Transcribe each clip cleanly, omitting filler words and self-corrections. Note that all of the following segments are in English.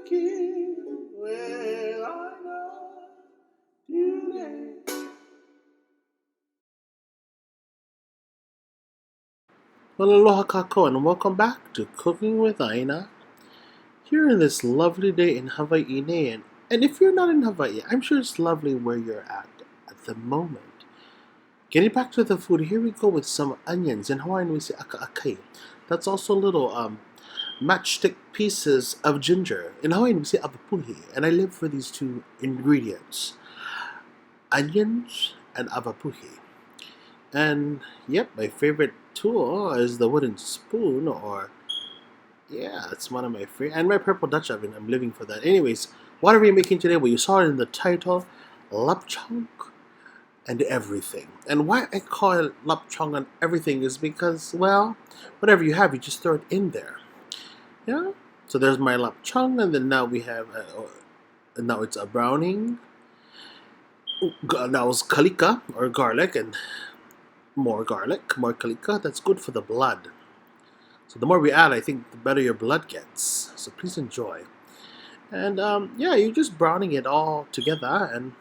cooking with Aina today. Well, aloha kako, and welcome back to Cooking with Aina. Here in this lovely day in Hawaii, and if you're not in Hawaii, I'm sure it's lovely where you're at the moment. Getting back to the food, here we go with some onions. In Hawaiian, we say akaakai. That's also little matchstick pieces of ginger. In Hawaiian, we say avapuhi, and I live for these two ingredients: onions and avapuhi. And yep, my favorite tool is the wooden spoon, or yeah, it's one of my favorite. And my purple Dutch oven, I'm living for that. Anyways, what are we making today? Well, you saw it in the title, Lup Cheong and Everything. And why I call it Lup Cheong and Everything is because, well, whatever you have, you just throw it in there. Yeah. So there's my Lup Cheong, and then now we have, now it's a browning. Now it's kalika or garlic, and more garlic, more kalika. That's good for the blood. So the more we add, I think the better your blood gets. So please enjoy. And yeah, you're just browning it all together. And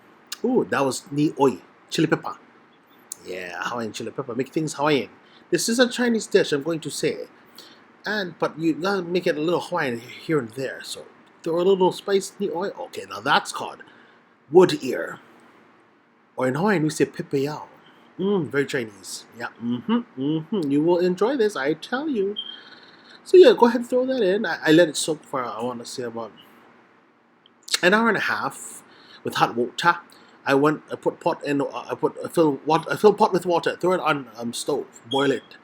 ooh, that was ni oi, chili pepper. Yeah, Hawaiian chili pepper. Make things Hawaiian. This is a Chinese dish, I'm going to say. But you gotta make it a little Hawaiian here and there. So throw a little spice ni oi. Okay, now that's called wood ear. Or in Hawaiian, we say pepeyao. Very Chinese. Yeah, You will enjoy this, I tell you. So yeah, go ahead and throw that in. I let it soak for, I want to say, about an hour and a half with hot water. I put pot in. I fill pot with water. Throw it on stove. Boil it,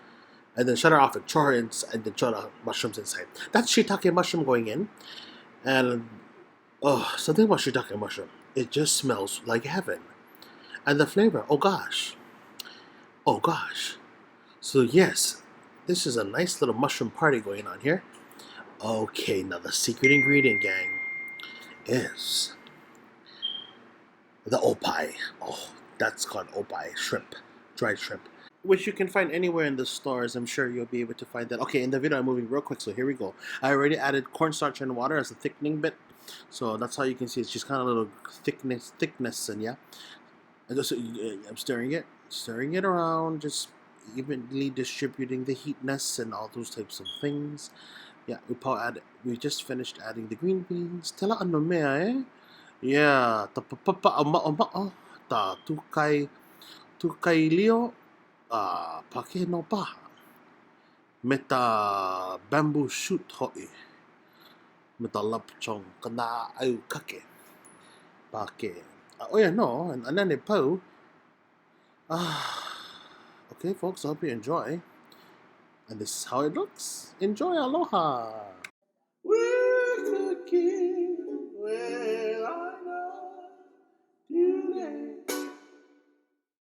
and then shut it off and char it, and then char the mushrooms inside. That's shiitake mushroom going in, and oh, something about shiitake mushroom. It just smells like heaven, and the flavor. Oh gosh. So yes, this is a nice little mushroom party going on here. Okay, now the secret ingredient, gang, is the opai. Oh, that's called opai, shrimp, dried shrimp, which you can find anywhere in the stores. I'm sure you'll be able to find that. Okay, in the video I'm moving real quick, so here we go. I already added cornstarch and water as a thickening bit, so that's how you can see it's just kind of a little thickness, and yeah. And just I'm stirring it around, just evenly distributing the heatness and all those types of things. Yeah, we just finished adding the green beans. Tela ano mea eh? Yeah, ta papa ama oh, ta tukai lio pake no paha. Meta bamboo shoot hoi. Meta Lup Cheong kana au kake. Pake. Oh yeah, no, and anane pau. Okay, folks, I hope you enjoy. And this is how it looks. Enjoy, aloha! Woo!